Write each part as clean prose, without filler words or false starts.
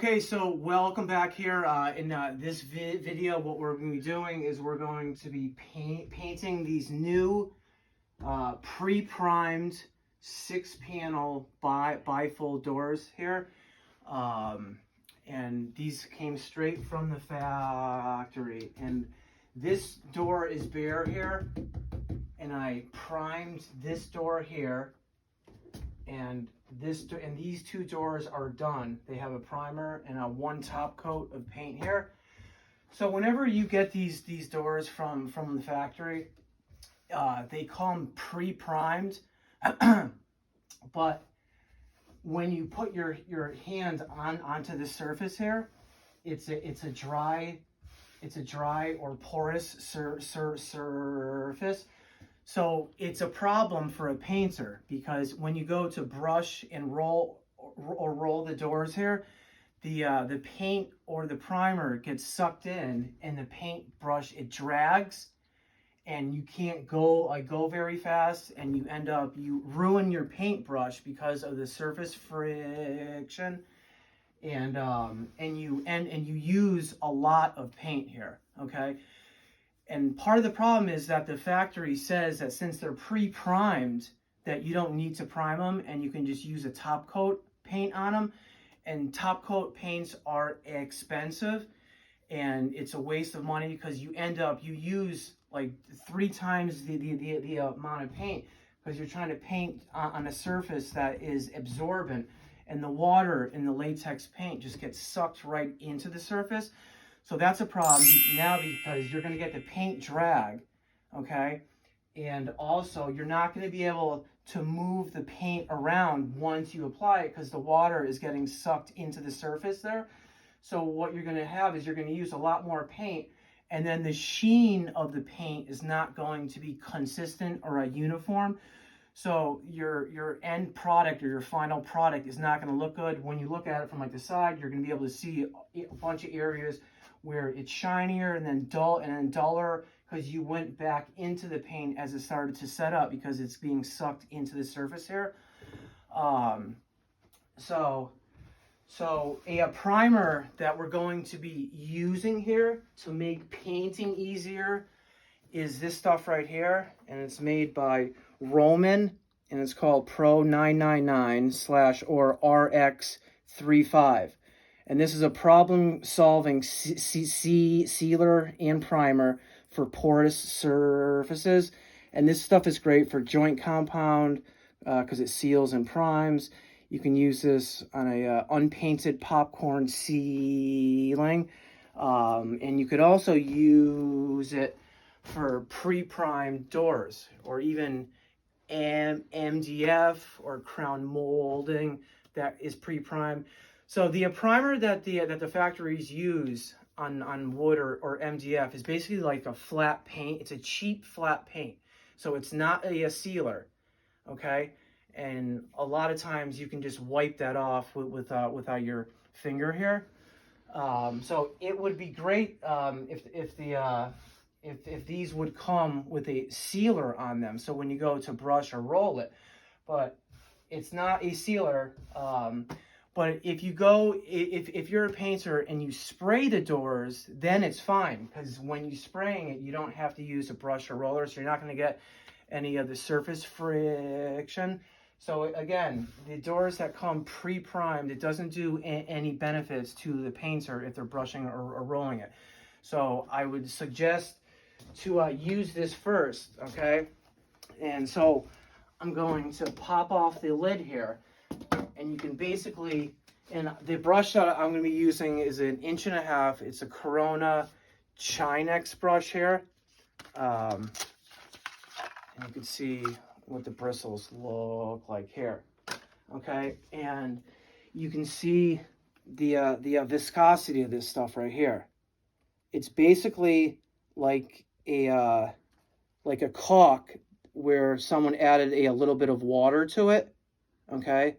Okay, so welcome back here. In this video, what we're going to be doing is we're going to be painting these new pre-primed 6-panel bifold doors here. And these came straight from the factory. And this door is bare here. And I primed this door here. And these two doors are done. They have a primer and a one top coat of paint here. So whenever you get these doors from the factory, they come pre-primed. But when you put your hand onto the surface here, it's a dry or porous surface. So it's a problem for a painter, because when you go to brush and roll the doors here, the paint or the primer gets sucked in, and the paint brush, it drags, and you can't go very fast, and you ruin your paintbrush because of the surface friction, and you use a lot of paint here. Okay. And part of the problem is that the factory says that since they're pre-primed, that you don't need to prime them, and you can just use a top coat paint on them. And top coat paints are expensive, and it's a waste of money, because you use like 3 times the amount of paint, because you're trying to paint on a surface that is absorbent, and the water in the latex paint just gets sucked right into the surface. So that's a problem now, because you're going to get the paint drag, okay? And also, you're not going to be able to move the paint around once you apply it, because the water is getting sucked into the surface there. So what you're going to have is you're going to use a lot more paint, and then the sheen of the paint is not going to be consistent or uniform. So your end product, or your final product, is not going to look good. When you look at it from like the side, you're going to be able to see a bunch of areas where it's shinier and then duller, because you went back into the paint as it started to set up, because it's being sucked into the surface here. So a primer that we're going to be using here to make painting easier is this stuff right here, and it's made by Roman, and it's called Pro999 or RX-35. And this is a problem-solving sealer and primer for porous surfaces. And this stuff is great for joint compound, because it seals and primes. You can use this on a unpainted popcorn ceiling. And you could also use it for pre-primed doors, or even MDF or crown molding that is pre-primed. So the primer that the factories use on wood or MDF is basically like a flat paint. It's a cheap flat paint, so it's not a sealer, okay? And a lot of times you can just wipe that off without your finger here. So it would be great if these would come with a sealer on them, so when you go to brush or roll it. But it's not a sealer. But if you're a painter and you spray the doors, then it's fine, because when you're spraying it, you don't have to use a brush or roller, so you're not going to get any of the surface friction. So again, the doors that come pre-primed, it doesn't do any benefits to the painter if they're brushing or rolling it. So I would suggest to use this first, okay? And so I'm going to pop off the lid here. And you can basically, and the brush that I'm going to be using is an 1.5 inch. It's a Corona Chinex brush here. And you can see what the bristles look like here. Okay, and you can see the viscosity of this stuff right here. It's basically like a caulk where someone added a little bit of water to it. Okay.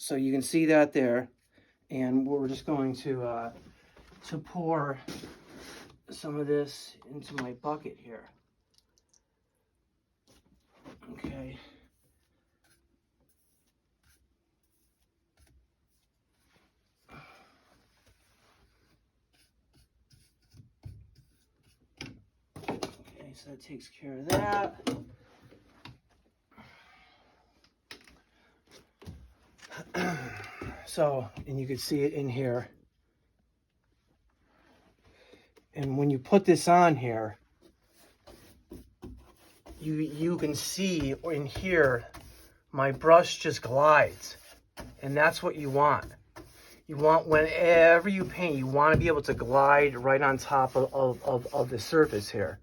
So you can see that there, and we're just going to pour some of this into my bucket here. Okay. so that takes care of that. So, and you can see it in here. And when you put this on here, you can see in here, my brush just glides. And that's what you want. You want, whenever you paint, you want to be able to glide right on top of the surface here.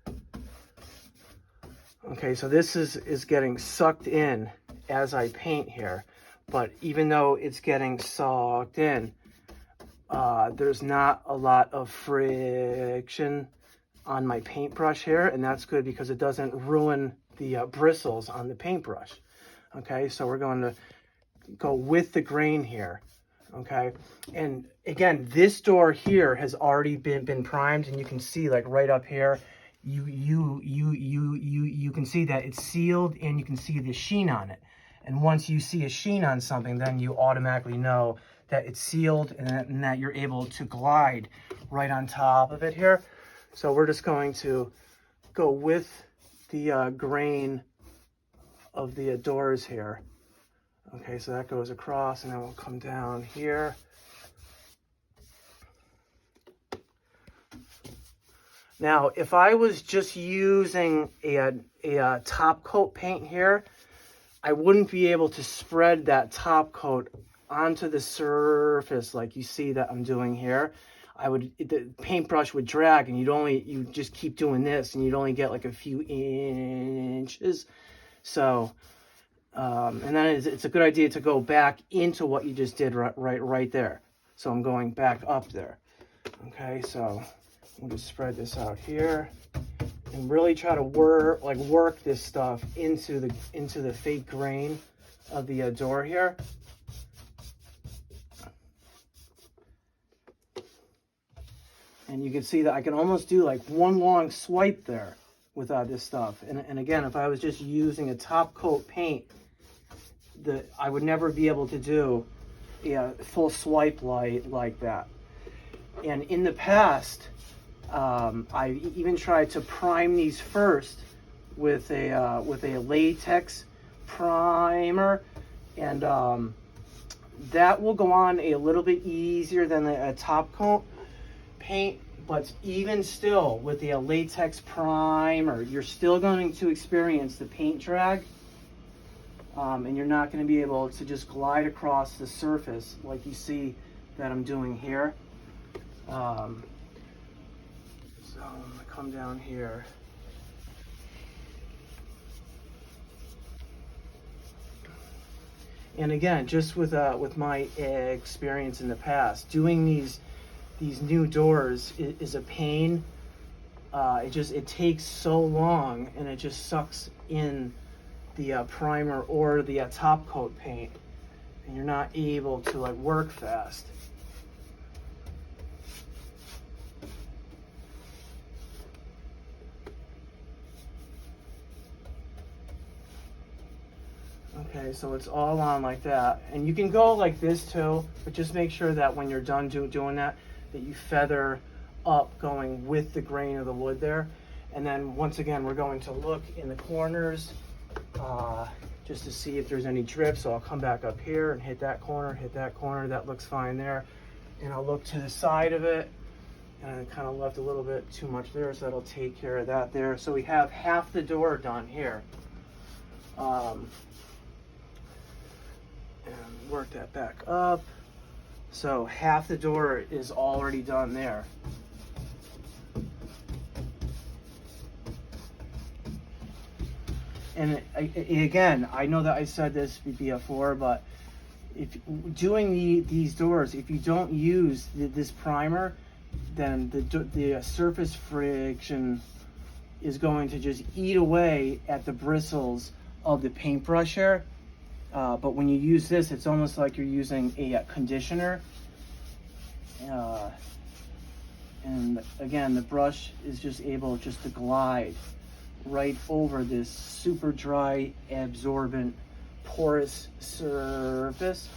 Okay, so this is getting sucked in as I paint here. But even though it's getting sucked in, there's not a lot of friction on my paintbrush here, and that's good because it doesn't ruin the bristles on the paintbrush. Okay, so we're going to go with the grain here. Okay, and again, this door here has already been primed, and you can see like right up here, you can see that it's sealed, and you can see the sheen on it. And once you see a sheen on something, then you automatically know that it's sealed and that you're able to glide right on top of it here. So we're just going to go with the grain of the doors here. Okay, so that goes across, and then we'll come down here. Now, if I was just using a top coat paint here, I wouldn't be able to spread that top coat onto the surface like you see that I'm doing here. The paintbrush would drag, and you just keep doing this, and you'd only get like a few inches. So, and then it's a good idea to go back into what you just did right there. So I'm going back up there. Okay, so we'll just spread this out here and really try to work this stuff into the fake grain of the door here. And you can see that I can almost do like one long swipe there with this stuff. And again, if I was just using a top coat paint, I would never be able to do a full swipe like that. And in the past, I even tried to prime these first with a latex primer, and that will go on a little bit easier than a top coat paint. But even still, with the latex primer, you're still going to experience the paint drag, and you're not going to be able to just glide across the surface like you see that I'm doing here. So I'm going to come down here. And again, just with my experience in the past, doing these new doors is a pain. It takes so long, and it just sucks in the primer or the top coat paint, and you're not able to like work fast. Okay, so it's all on like that, and you can go like this too, but just make sure that when you're done doing that you feather up going with the grain of the wood there. And then once again, we're going to look in the corners just to see if there's any drips. So I'll come back up here and hit that corner, that looks fine there. And I'll look to the side of it, and I kind of left a little bit too much there, so that'll take care of that there. So we have half the door done here. And work that back up. So half the door is already done there. And again, I know that I said this before, but if doing these doors, if you don't use this primer, then the surface friction is going to just eat away at the bristles of the paintbrush here. But when you use this, it's almost like you're using a conditioner. And again, the brush is just able just to glide right over this super dry, absorbent, porous surface.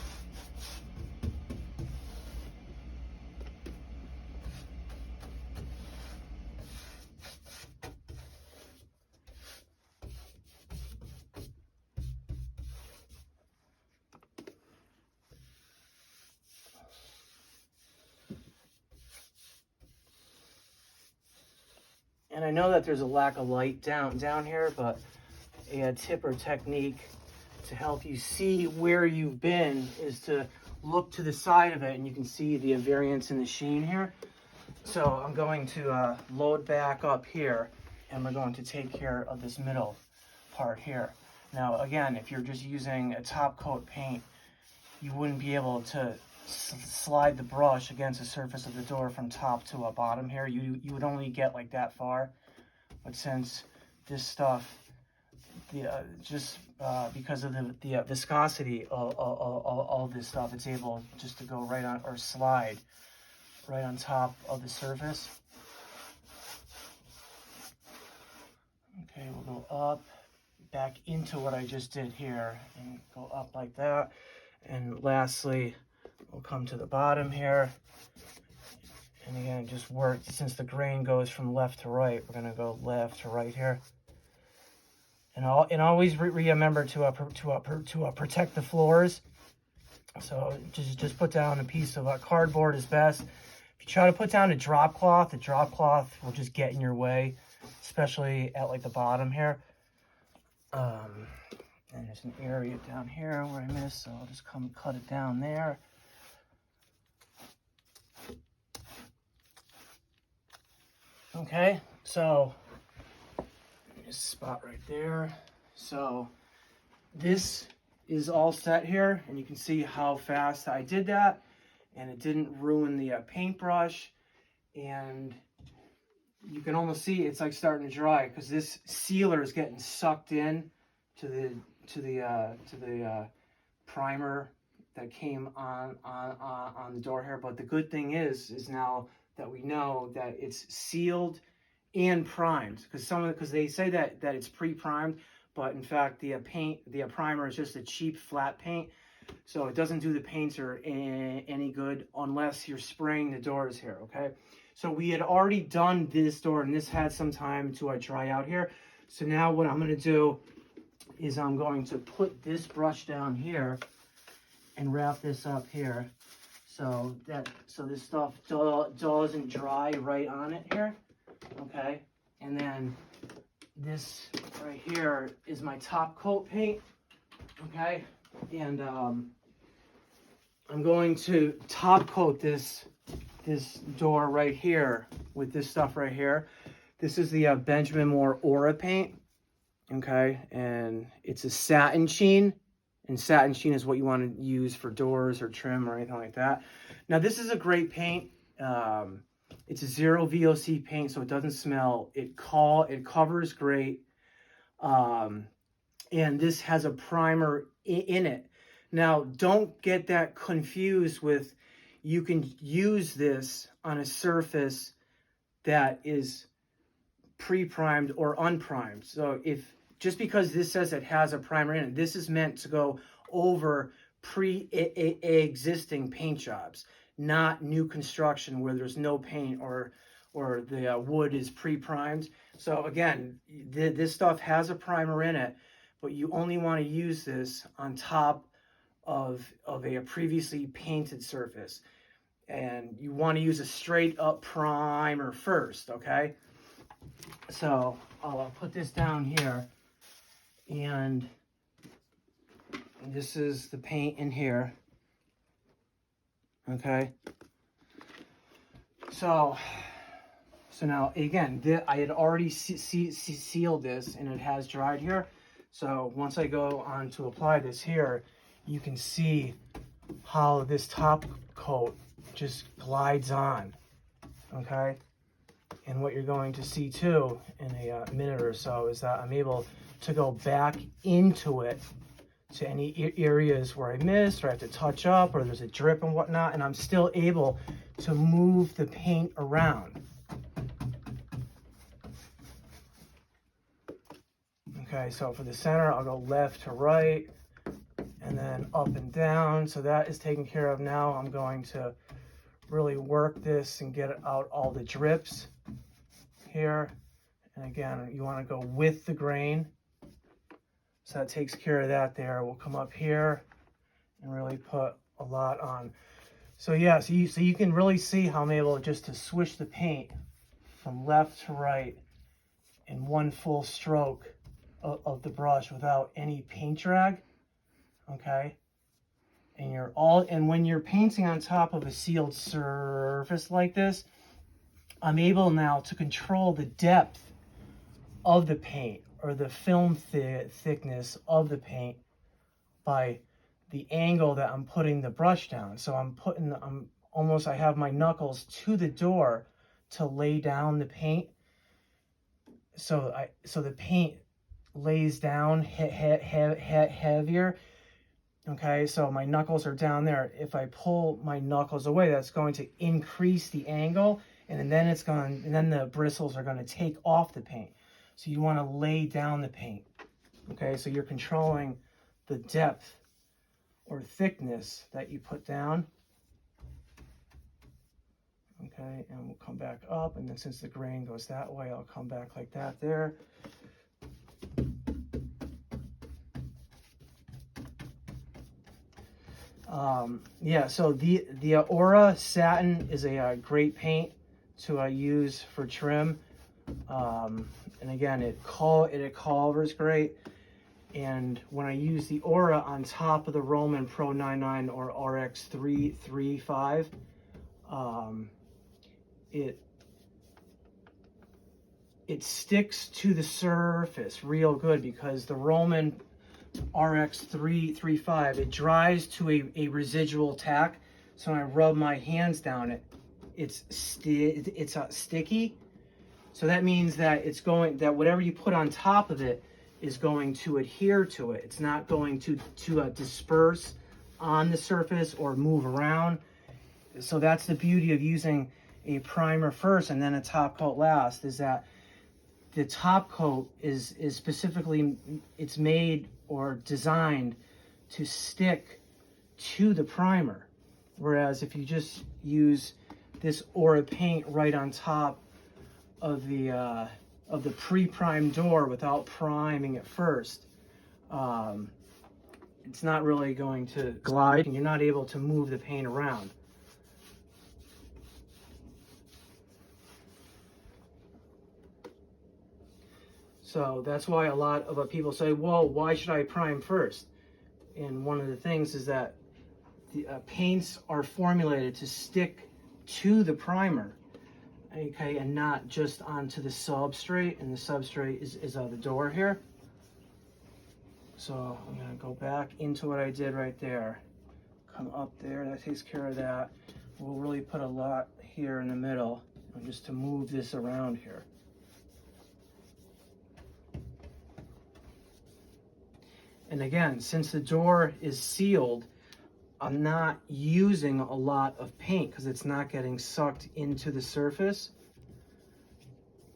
And I know that there's a lack of light down here, but a tip or technique to help you see where you've been is to look to the side of it, and you can see the variance in the sheen here. So I'm going to load back up here, and we're going to take care of this middle part here. Now again, if you're just using a top coat paint, you wouldn't be able to slide the brush against the surface of the door from top to a bottom here. You would only get like that far. But since this stuff, because of the viscosity of all this stuff, it's able just to go right on, or slide right on top of the surface. Okay, we'll go up, back into what I just did here, and go up like that. And lastly, we'll come to the bottom here. And again, just work, since the grain goes from left to right, we're gonna go left to right here. And always remember to protect the floors. So just put down a piece of cardboard is best. If you try to put down a drop cloth, the drop cloth will just get in your way, especially at like the bottom here. And there's an area down here where I missed, so I'll just come cut it down there. Okay, so this spot right there. So this is all set here, and you can see how fast I did that, and it didn't ruin the paintbrush. And you can almost see it's like starting to dry because this sealer is getting sucked in to the primer that came on the door here. But the good thing is now that we know that it's sealed and primed, because they say that it's pre-primed, but in fact the primer is just a cheap flat paint, so it doesn't do the painter any good unless you're spraying the doors here. Okay, so we had already done this door, and this had some time to dry out here. So now what I'm going to do is I'm going to put this brush down here and wrap this up here, so this stuff doesn't dry right on it here. Okay, and then this right here is my top coat paint. Okay, and I'm going to top coat this door right here with this stuff right here. This is the Benjamin Moore Aura paint. Okay, and it's a satin sheen, and satin sheen is what you want to use for doors or trim or anything like that. Now this is a great paint. It's a zero VOC paint, so it doesn't smell. It covers great, and this has a primer in it. Now don't get that confused with, you can use this on a surface that is pre-primed or unprimed. So just because this says it has a primer in it, this is meant to go over pre-existing paint jobs, not new construction where there's no paint or the wood is pre-primed. So again, this stuff has a primer in it, but you only want to use this on top of a previously painted surface. And you want to use a straight up primer first, okay? So I'll put this down here, and this is the paint in here. Okay, so now again, I had already sealed this, and it has dried here. So once I go on to apply this here, you can see how this top coat just glides on. Okay, and what you're going to see too in a minute or so is that I'm able to go back into it to any areas where I missed, or I have to touch up, or there's a drip and whatnot, and I'm still able to move the paint around. Okay, so for the center, I'll go left to right, and then up and down. So that is taken care of. Now I'm going to really work this and get out all the drips here. And again, you want to go with the grain. So that takes care of that there. We'll come up here and really put a lot on. So yeah, so you can really see how I'm able just to swish the paint from left to right in one full stroke of the brush without any paint drag, okay? And when you're painting on top of a sealed surface like this, I'm able now to control the depth of the paint or the film thickness of the paint by the angle that I'm putting the brush down. So I have my knuckles to the door to lay down the paint. So the paint lays down heavier. Okay, so my knuckles are down there. If I pull my knuckles away, that's going to increase the angle, and then the bristles are going to take off the paint. So you want to lay down the paint. Okay, so you're controlling the depth or thickness that you put down. Okay, and we'll come back up, and then since the grain goes that way, I'll come back like that there. Yeah, so the Aura Satin is a great paint to use for trim. And again, it covers great. And when I use the Aura on top of the Roman Pro999 or RX-35, it sticks to the surface real good, because the Roman RX-35, it dries to a residual tack. So when I rub my hands down it, it's sticky. So that means that whatever you put on top of it is going to adhere to it. It's not going to disperse on the surface or move around. So that's the beauty of using a primer first and then a top coat last, is that the top coat is specifically, it's made or designed to stick to the primer. Whereas if you just use this Aura paint right on top of the pre-primed door without priming it first, it's not really going to glide, and you're not able to move the paint around. So that's why a lot of people say, well, why should I prime first? And one of the things is that the paints are formulated to stick to the primer, okay, and not just onto the substrate, and the substrate is the door here. So I'm going to go back into what I did right there. Come up there, that takes care of that. We'll really put a lot here in the middle, just to move this around here. And again, since the door is sealed, I'm not using a lot of paint because it's not getting sucked into the surface.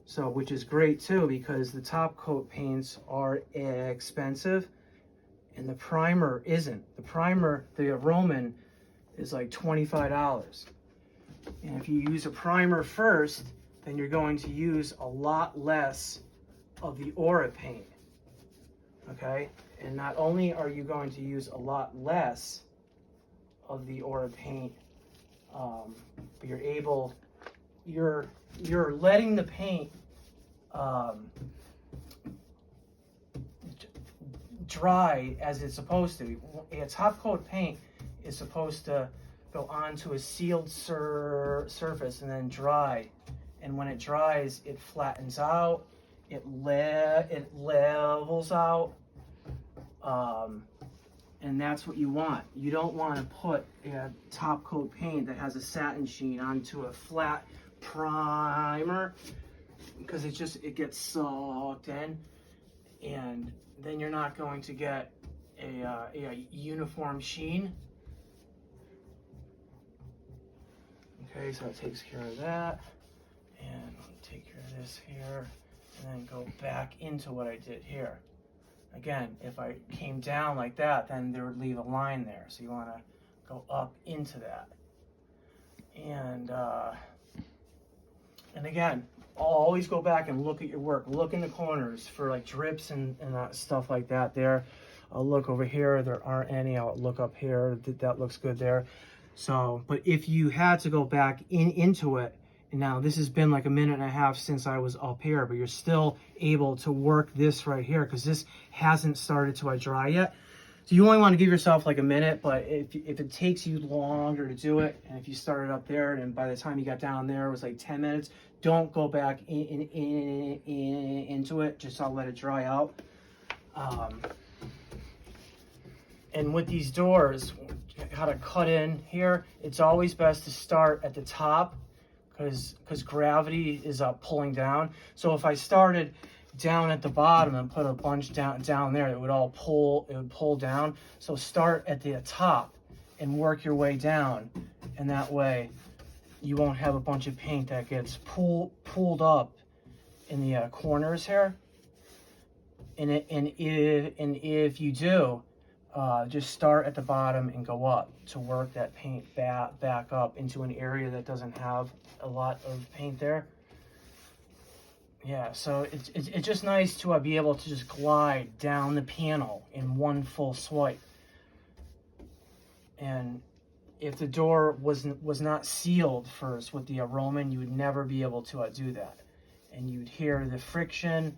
So, which is great too, because the top coat paints are expensive and the primer isn't. The primer, the Roman, is like $25. And if you use a primer first, then you're going to use a lot less of the Aura paint. Okay? And not only are you going to use a lot less of the Aura paint, but you're letting the paint dry as it's supposed to. A top coat paint is supposed to go onto a sealed surface and then dry. And when it dries, it flattens out, it levels out. And that's what you want. You don't want to put a top coat paint that has a satin sheen onto a flat primer, because it gets sucked in, and then you're not going to get a uniform sheen. Okay, so that takes care of that, and I'll take care of this here, and then go back into what I did here. Again, if I came down like that, then there would leave a line there. So you want to go up into that. And again, I'll always go back and look at your work. Look in the corners for like drips and stuff like that there. I'll look over here. There aren't any. I'll look up here. That looks good there. So, but if you had to go back into it Now this has been like a minute and a half since I was up here, but you're still able to work this right here because this hasn't started to dry yet. So you only want to give yourself like a minute, but if it takes you longer to do it, and if you started up there and by the time you got down there it was like 10 minutes, don't go back into it. Just I'll let it dry out. And with these doors, how to cut in here, it's always best to start at the top because gravity is pulling down. So if I started down at the bottom and put a bunch down there, it would pull down. So start at the top and work your way down, and that way you won't have a bunch of paint that gets pulled up in the corners here. And if you do, just start at the bottom and go up to work that paint back up into an area that doesn't have a lot of paint there. Yeah, so it's just nice to be able to just glide down the panel in one full swipe. And if the door was not sealed first with the Roman, you would never be able to do that. And you'd hear the friction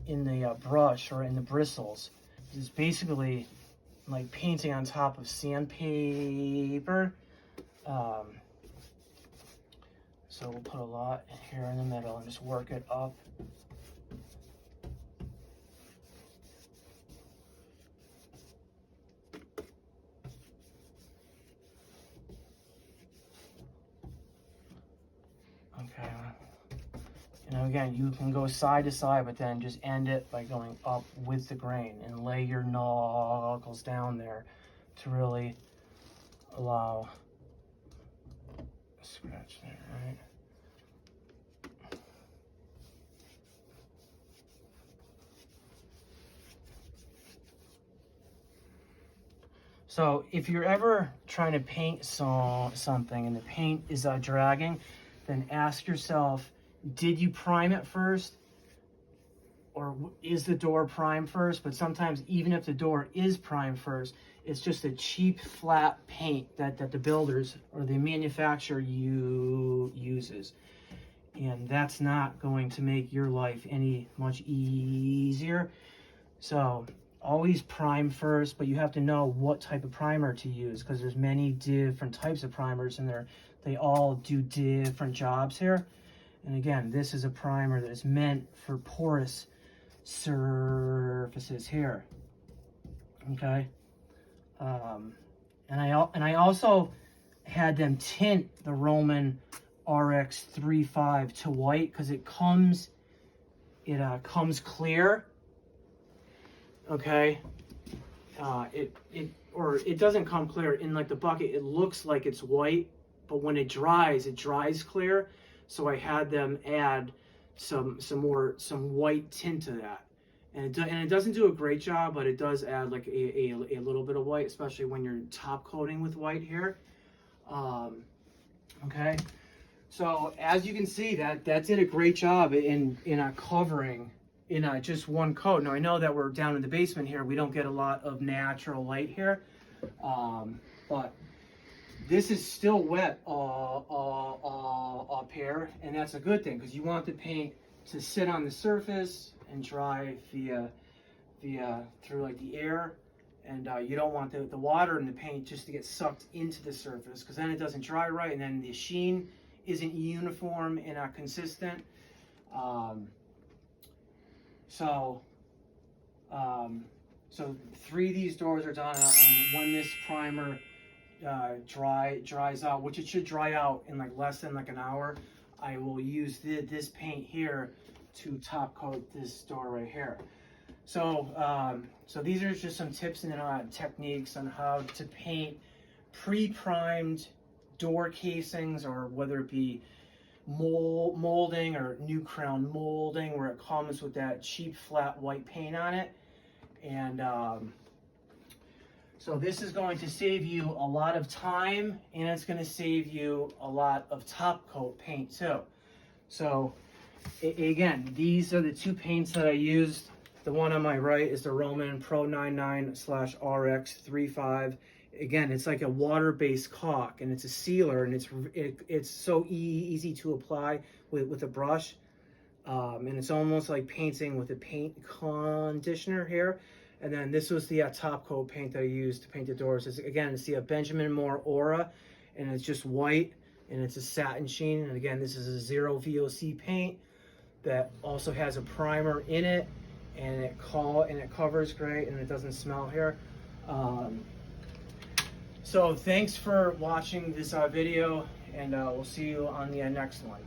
in the brush or in the bristles. It's basically like painting on top of sandpaper. So we'll put a lot here in the middle and just work it up. Okay. And again, you can go side to side, but then just end it by going up with the grain and lay your knuckles down there to really allow a scratch there, right? So if you're ever trying to paint something and the paint is dragging, then ask yourself, did you prime it first? Or is the door primed first? But sometimes even if the door is primed first, it's just a cheap flat paint that the builders or the manufacturer uses. And that's not going to make your life any much easier. So always prime first, but you have to know what type of primer to use because there's many different types of primers and they all do different jobs here. And again, this is a primer that is meant for porous surfaces here. Okay. And I also had them tint the Roman RX-35 to white because it comes clear. Okay. It doesn't come clear in like the bucket. It looks like it's white, but when it dries clear. So I had them add some white tint to that, and it doesn't do a great job, but it does add like a little bit of white, especially when you're top coating with white here. Okay, so as you can see, that did a great job in covering in just one coat. Now I know that we're down in the basement here; we don't get a lot of natural light here, but this is still wet up here, and that's a good thing because you want the paint to sit on the surface and dry via through like the air, and you don't want the water and the paint just to get sucked into the surface because then it doesn't dry right, and then the sheen isn't uniform and not consistent. So 3 of these doors are done, and when this primer dries out, which it should dry out in like less than like an hour, I will use this paint here to top coat this door right here. So so these are just some tips and techniques on how to paint pre-primed door casings, or whether it be molding or new crown molding where it comes with that cheap flat white paint on it. And so this is going to save you a lot of time, and it's going to save you a lot of top coat paint too. So again, these are the 2 paints that I used. The one on my right is the Roman Pro999/RX-35. Again, it's like a water-based caulk, and it's a sealer, and it's so easy to apply with a brush. And it's almost like painting with a paint conditioner here. And then this was the top coat paint that I used to paint the doors. Again, it's the Benjamin Moore Aura, and it's just white, and it's a satin sheen. And again, this is a 0 VOC paint that also has a primer in it, and it covers great, and it doesn't smell here. So thanks for watching this video, and we'll see you on the next one.